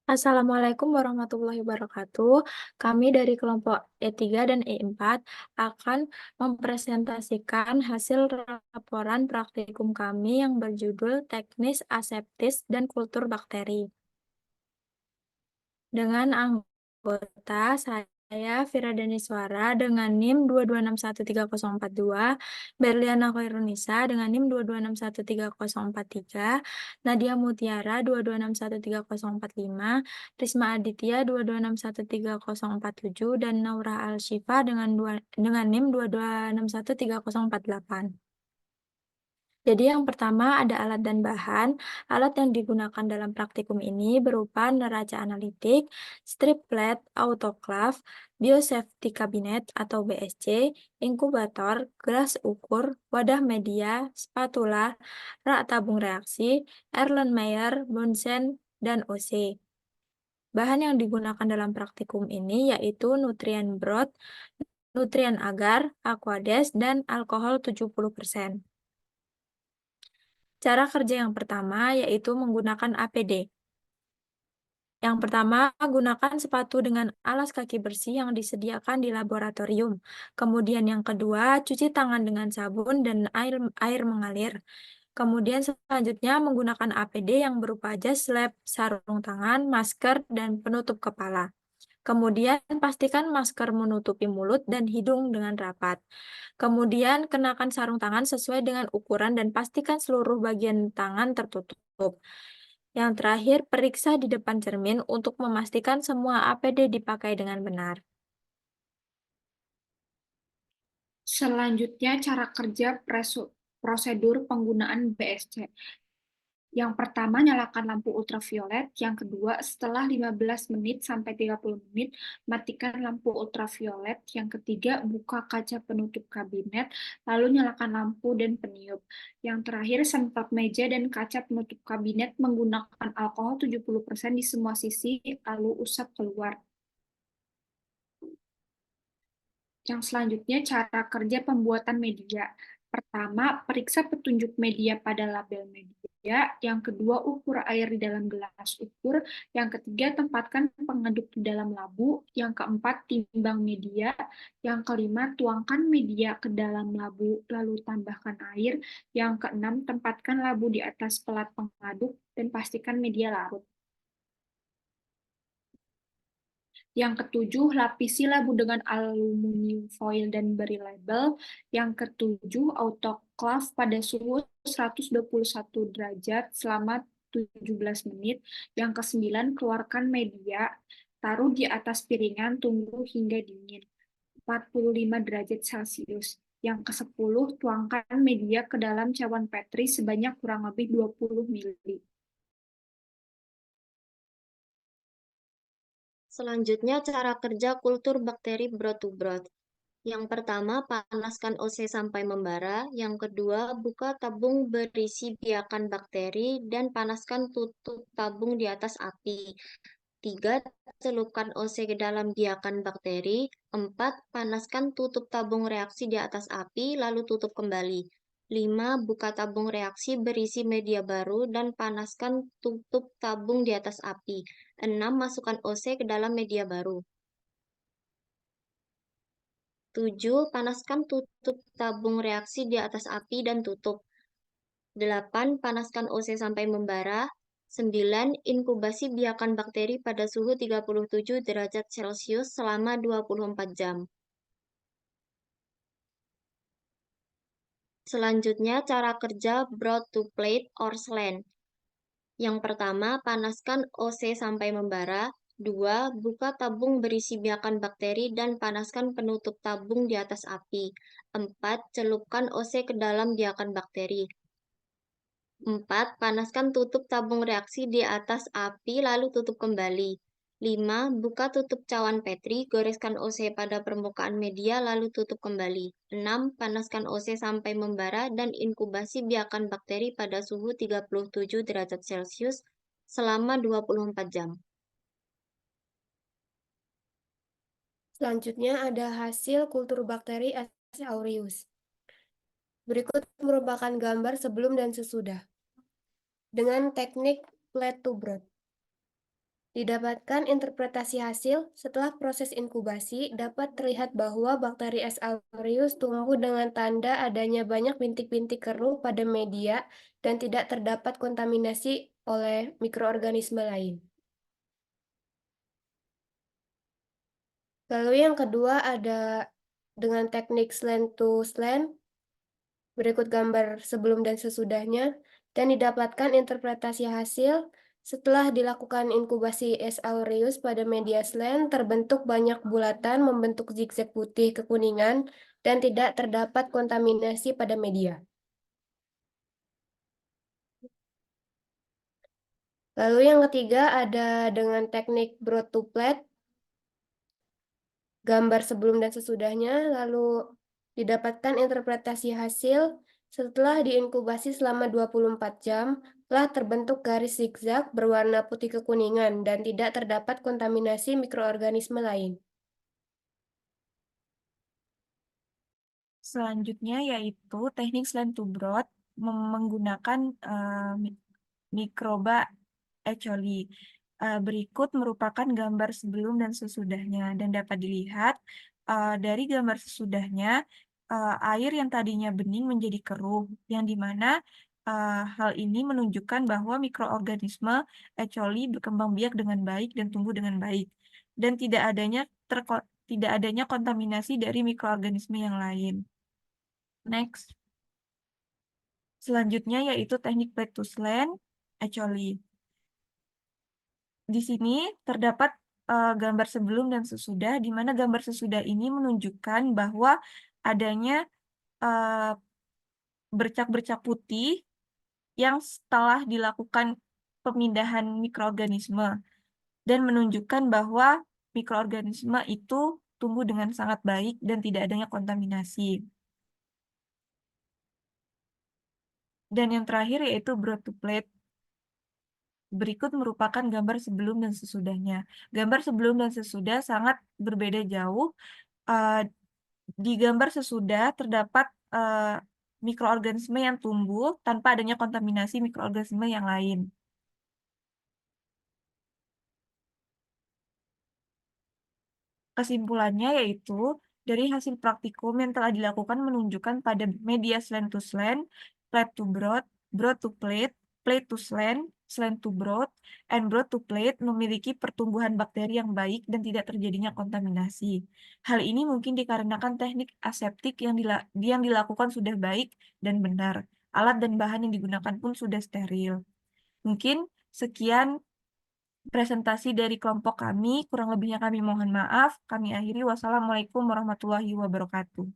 Assalamualaikum warahmatullahi wabarakatuh. Kami dari kelompok E3 dan E4 akan mempresentasikan hasil laporan praktikum kami yang berjudul Teknis Aseptis dan Kultur Bakteri. Dengan anggota saya Vira Daniswara dengan NIM 2261342, Berliana Khairunisa dengan NIM 2261343, Nadia Mutiara 2261345, Risma Aditya 2261347, dan Naura Al-Shifa dengan NIM 2261348. Jadi yang pertama ada alat dan bahan. Alat yang digunakan dalam praktikum ini berupa neraca analitik, strip plate, autoclave, biosafety cabinet atau BSC, inkubator, gelas ukur, wadah media, spatula, rak tabung reaksi, Erlenmeyer, Bunsen, dan OC. Bahan yang digunakan dalam praktikum ini yaitu nutrien broth, nutrien agar, aquades, dan alkohol 70%. Cara kerja yang pertama yaitu menggunakan APD. Yang pertama, gunakan sepatu dengan alas kaki bersih yang disediakan di laboratorium. Kemudian yang kedua, cuci tangan dengan sabun dan air mengalir. Kemudian selanjutnya menggunakan APD yang berupa jas lab, sarung tangan, masker, dan penutup kepala. Kemudian pastikan masker menutupi mulut dan hidung dengan rapat. Kemudian kenakan sarung tangan sesuai dengan ukuran dan pastikan seluruh bagian tangan tertutup. Yang terakhir, periksa di depan cermin untuk memastikan semua APD dipakai dengan benar. Selanjutnya, cara kerja prosedur penggunaan BSC. Yang pertama, nyalakan lampu ultraviolet. Yang kedua, setelah 15 menit sampai 30 menit, matikan lampu ultraviolet. Yang ketiga, buka kaca penutup kabinet, lalu nyalakan lampu dan peniup. Yang terakhir, semprot meja dan kaca penutup kabinet menggunakan alkohol 70% di semua sisi, lalu usap keluar. Yang selanjutnya, cara kerja pembuatan media. Pertama, periksa petunjuk media pada label media. Yang kedua, ukur air di dalam gelas ukur. Yang ketiga, tempatkan pengaduk di dalam labu. Yang keempat, timbang media. Yang kelima, tuangkan media ke dalam labu, lalu tambahkan air. Yang keenam, tempatkan labu di atas pelat pengaduk dan pastikan media larut. Yang ketujuh, lapisi labu dengan aluminium foil dan beri label. Yang ketujuh, autoclave pada suhu 121 derajat selama 17 menit. Yang kesembilan, keluarkan media, taruh di atas piringan, tunggu hingga dingin, 45 derajat Celcius. Yang kesepuluh, tuangkan media ke dalam cawan Petri sebanyak kurang lebih 20 ml. Selanjutnya, cara kerja kultur bakteri broth to broth. Yang pertama, panaskan OC sampai membara. Yang kedua, buka tabung berisi biakan bakteri dan panaskan tutup tabung di atas api. 3. Celupkan OC ke dalam biakan bakteri. 4. Panaskan tutup tabung reaksi di atas api, lalu tutup kembali. 5. Buka tabung reaksi berisi media baru dan panaskan tutup tabung di atas api. 6. Masukkan OC ke dalam media baru. 7. Panaskan tutup tabung reaksi di atas api dan tutup. 8. Panaskan OC sampai membara. 9. Inkubasi biakan bakteri pada suhu 37 derajat Celcius selama 24 jam. Selanjutnya, cara kerja broth to plate or slant. Yang pertama, panaskan OC sampai membara. 2. Buka tabung berisi biakan bakteri dan panaskan penutup tabung di atas api. 4. Celupkan OC ke dalam biakan bakteri. 4. Panaskan tutup tabung reaksi di atas api lalu tutup kembali. 5. Buka tutup cawan Petri, goreskan OC pada permukaan media lalu tutup kembali. 6. Panaskan OC sampai membara dan inkubasi biakan bakteri pada suhu 37 derajat Celcius selama 24 jam. Selanjutnya ada hasil kultur bakteri S. aureus. Berikut merupakan gambar sebelum dan sesudah. Dengan teknik plate to broth. Didapatkan interpretasi hasil setelah proses inkubasi dapat terlihat bahwa bakteri S. aureus tumbuh dengan tanda adanya banyak bintik-bintik keruh pada media dan tidak terdapat kontaminasi oleh mikroorganisme lain. Lalu yang kedua ada dengan teknik slant to slant, berikut gambar sebelum dan sesudahnya, dan didapatkan interpretasi hasil setelah dilakukan inkubasi S. aureus pada media slant, terbentuk banyak bulatan membentuk zigzag putih kekuningan dan tidak terdapat kontaminasi pada media. Lalu yang ketiga ada dengan teknik broad to plate, gambar sebelum dan sesudahnya, lalu didapatkan interpretasi hasil setelah diinkubasi selama 24 jam, telah terbentuk garis zigzag berwarna putih kekuningan dan tidak terdapat kontaminasi mikroorganisme lain. Selanjutnya yaitu teknik slant to broth menggunakan mikroba E. coli. Berikut merupakan gambar sebelum dan sesudahnya dan dapat dilihat dari gambar sesudahnya air yang tadinya bening menjadi keruh, yang dimana hal ini menunjukkan bahwa mikroorganisme E. coli berkembang biak dengan baik dan tumbuh dengan baik dan tidak adanya kontaminasi dari mikroorganisme yang lain. Next. Selanjutnya yaitu teknik plate to slant E. coli. Di sini terdapat gambar sebelum dan sesudah, di mana gambar sesudah ini menunjukkan bahwa adanya bercak-bercak putih yang setelah dilakukan pemindahan mikroorganisme dan menunjukkan bahwa mikroorganisme itu tumbuh dengan sangat baik dan tidak adanya kontaminasi. Dan yang terakhir yaitu broad to plate. Berikut merupakan gambar sebelum dan sesudahnya. Gambar sebelum dan sesudah sangat berbeda jauh. Di gambar sesudah terdapat mikroorganisme yang tumbuh tanpa adanya kontaminasi mikroorganisme yang lain. Kesimpulannya yaitu, dari hasil praktikum yang telah dilakukan menunjukkan pada media slant to slant, plate to broad, broad to plate, plate to slant, slant to broad, and broad to plate memiliki pertumbuhan bakteri yang baik dan tidak terjadinya kontaminasi. Hal ini mungkin dikarenakan teknik aseptik yang dilakukan sudah baik dan benar. Alat dan bahan yang digunakan pun sudah steril. Mungkin sekian presentasi dari kelompok kami, kurang lebihnya kami mohon maaf. Kami akhiri, wassalamualaikum warahmatullahi wabarakatuh.